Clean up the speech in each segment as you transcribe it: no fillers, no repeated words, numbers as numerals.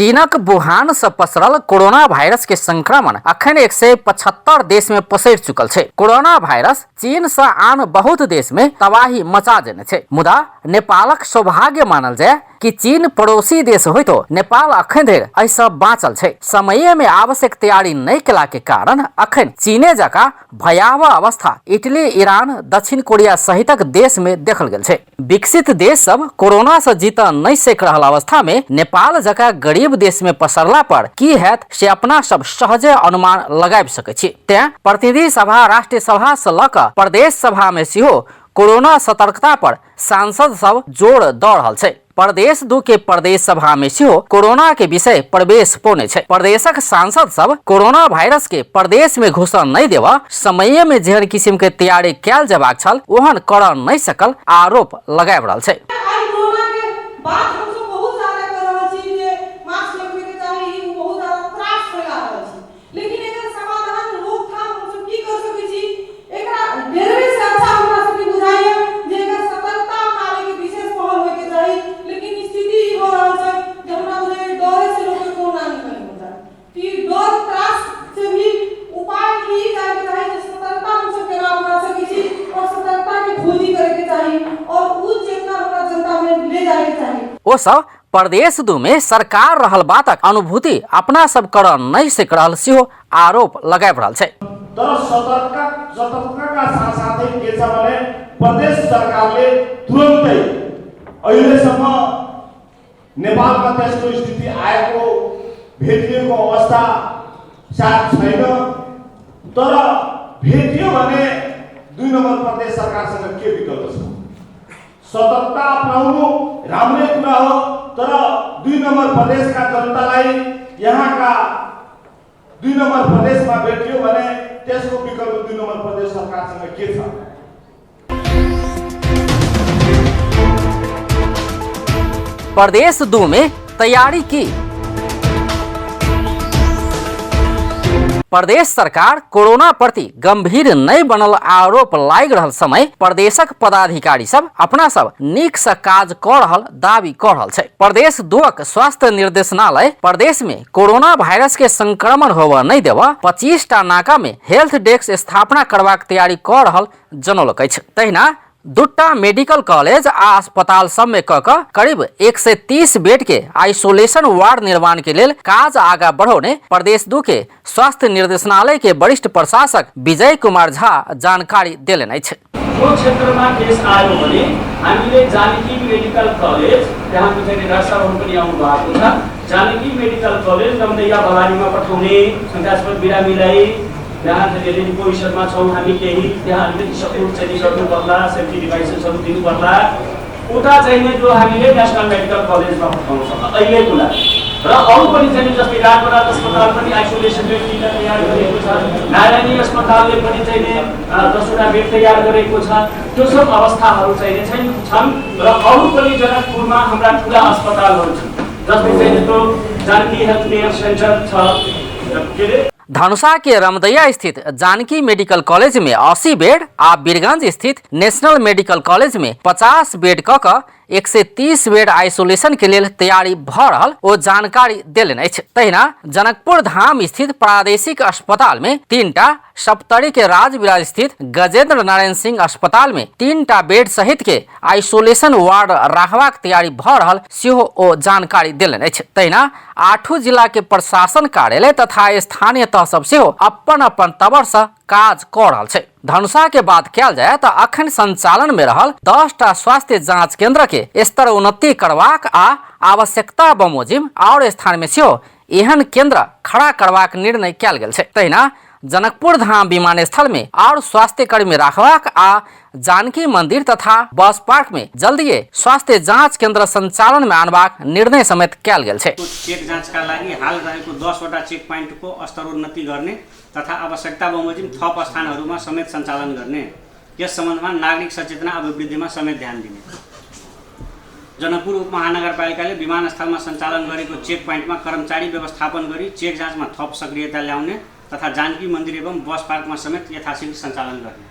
चीनक वुहान से पसरल कोरोना वायरस के संक्रमण अखन 175 देश में पसर चुकल है। कोरोना वायरस चीन से आन बहुत देश में तबाही मचा देने छे। मुदा नेपालक सौभाग्य मानल जाए कि चीन पड़ोसी देश हो तो नेपाल अखन धरि ऐसा बाँचल है। समय में आवश्यक तैयारी नहीं केला के कारण अखन चीने जका भयावह अवस्था इटली, ईरान, दक्षिण कोरिया सहितक देश में देखल गेल है। विकसित देश सब कोरोना से जीत नहीं सक रहल अवस्था में नेपाल जका गरीब देश में पसरला पर की हैत से अपना सब सहजे अनुमान लगा सकै छी। तें प्रतिनिधि सभा, राष्ट्रीय सभा से लक प्रदेश सभा में सेहो कोरोना सतर्कता पर सांसद सब जोर द रहल छै। प्रदेश 2 के प्रदेश सभा में सेहो कोरोना के विषय प्रवेश पौने छै। प्रदेशक सांसद सब कोरोना वायरस के प्रदेश में घुसन नहीं देवा, समय में जेहन किस्म के तैयारी कैल जबाक छल ओहन कर नहीं सकल आरोप लगाब रहल छै। वो सब प्रदेश 2 में सरकार रहल बातक अनुभूति अपना सब कर नहीं सक रहल सेहो आरोप लगाब रहल छै। तर सतर्कताका साथसाथै के छ भने प्रदेश सरकारले तुरुन्तै अहिलेसम्म नेपालमा त्यस्तो स्थिति आएको भेटिएको अवस्था साथ छैन। तर भेटियो भने 2 नम्बर प्रदेश सरकारसँग के विकल्प छ? सतर्कता अपनाउनु राम्रै कुरा हो, तर 2 नम्बर प्रदेशका जनतालाई यहाँका 2 नम्बर प्रदेशमा भेटियो भने त्यसको विकल्प 2 नम्बर प्रदेश सरकारसँग के छ? प्रदेश 2 में तैयारी की प्रदेश सरकार कोरोना प्रति गंभीर नहीं बनल आरोप लाग रहल समय प्रदेशक पदाधिकारी सब अपना सब नीक से काज कर रहल दावी कर रहल छै। प्रदेश 2 स्वास्थ्य निर्देशनालय प्रदेश में कोरोना वायरस के संक्रमण होबा नहीं देवा 25टा नाका में हेल्थ डेस्क स्थापना करबाक तैयारी कर रहल जनौलक अछि। तहिना 2टा मेडिकल कॉलेज आ अस्पताल सब में करीब 130 बेड के आइसोलेशन वार्ड निर्माण के लिए काज आगा बढ़ाने प्रदेश 2 के स्वास्थ्य निर्देशनालय के वरिष्ठ प्रशासक विजय कुमार झा जानकारी देलनि अछि। जो क्षेत्र में केस आयो भने हामीले जानकी मेडिकल कॉलेज त्यहाँ चाहिँ डाक्टरहरु पनि आउनु भएको छ। जानकी मेडिकल कॉलेज रमदैया भवानीमा पठाउने शंकास्पद बिरामीलाई यहाँ चाहिँ पोजिसनमा छौं हामी। केही त्यहाँ अलिकति सपोर्ट चाहिँ गर्नु पर्ला, सेफ्टी डिभाइसेसहरु दिनु पर्ला। उता चाहिँ जो हामीले नेशनल मेडिकल कलेजमा पठाउन सक्छ अहिलेको लागि। र अरु पनि चाहिँ जस्तै राजपरात अस्पताल पनि आइसोलेसन बेड तयार गरेको छ। नारायणी अस्पतालले पनि चाहिँ 10वटा बेड तयार गरेको छ। त्यो सब अवस्थाहरु चाहिँ छन् र अरु पनि जनकपुरमा हाम्रा ठूला अस्पतालहरु छन्। जस्तै चाहिँ त्यो जानकी हेल्थ केयर सेन्टर छ। धनुषा के रमदैया स्थित जानकी मेडिकल कॉलेज में 80 बेड आ बीरगंज स्थित नेशनल मेडिकल कॉलेज में 50 बेड क 130 बेड आइसोलेशन के लिए तैयारी भ रहल ओ जानकारी देलनि अछि। तहिना जनकपुर धाम स्थित प्रादेशिक अस्पताल में 3टा, सप्तरी के राजविराज स्थित गजेंद्र नारायण सिंह अस्पताल में 3टा बेड सहित के आइसोलेशन वार्ड राखबाक तैयारी भ रहल सेहो ओ जानकारी देलनि अछि। तहिना 8 जिला के प्रशासन कार्यालय तथा स्थानीय तह सब सेहो अपन अपन तवर से काज कर रहल छै। धनुषा के बात कल जाए तो अखन संचालन में रहल 10टा स्वास्थ्य जांच केंद्र के स्तर उन्नति करबाक आ आवश्यकता बमोजिम और स्थान में सेहो एहन केंद्र खड़ा करबाक निर्णय कल गेल छै। तहिना जनकपुर धाम विमानस्थल में और स्वास्थ्य कर्मी रखबाक आ जानकी मंदिर तथा बस पार्क में जल्दी स्वास्थ्य जांच केंद्र संचालन में आनबाक निर्णय समेत कल गेल छै। चेक जाँचका लागि हाल रहेको 10वटा चेक प्वाइन्टको स्तर उन्नति गर्ने तथा आवश्यकता बमोजिम थप स्थानहरूमा समेत सञ्चालन गर्ने, यस सम्बन्धमा नागरिक सचेतना अभिवृद्धिमा समेत ध्यान दिने। जनकपुर उपमहानगरपालिकाले विमानस्थलमा सञ्चालन गरेको चेक प्वाइन्टमा कर्मचारी व्यवस्थापन गरी चेक जाँचमा थप सक्रियता ल्याउने तथा जानकी मन्दिर एवं बस पार्कमा समेत यथाशीघ्र सञ्चालन गर्ने।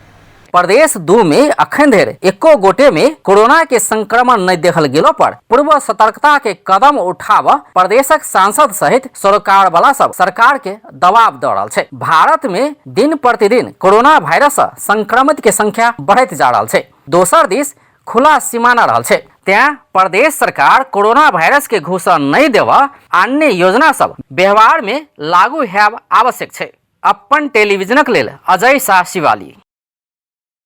प्रदेश 2 में अखन धरि एको गोटे में कोरोना के संक्रमण नहीं देखल गेलो पर पूर्व सतर्कता के कदम उठाव प्रदेशक सांसद सहित सरकार वाला सब सरकार के दबाव द रहल छै। भारत में दिन प्रतिदिन कोरोना वायरस संक्रमित के संख्या बढ़त जा रहल छै। दोसर दिस खुला सीमाना रहल छै। त्या प्रदेश सरकार कोरोना वायरस के घोषणा नहीं देवा अन्य योजना सब व्यवहार में लागू हैब आवश्यक छै। अपन टेलीविजनक लेल अजय शाह शिवाली।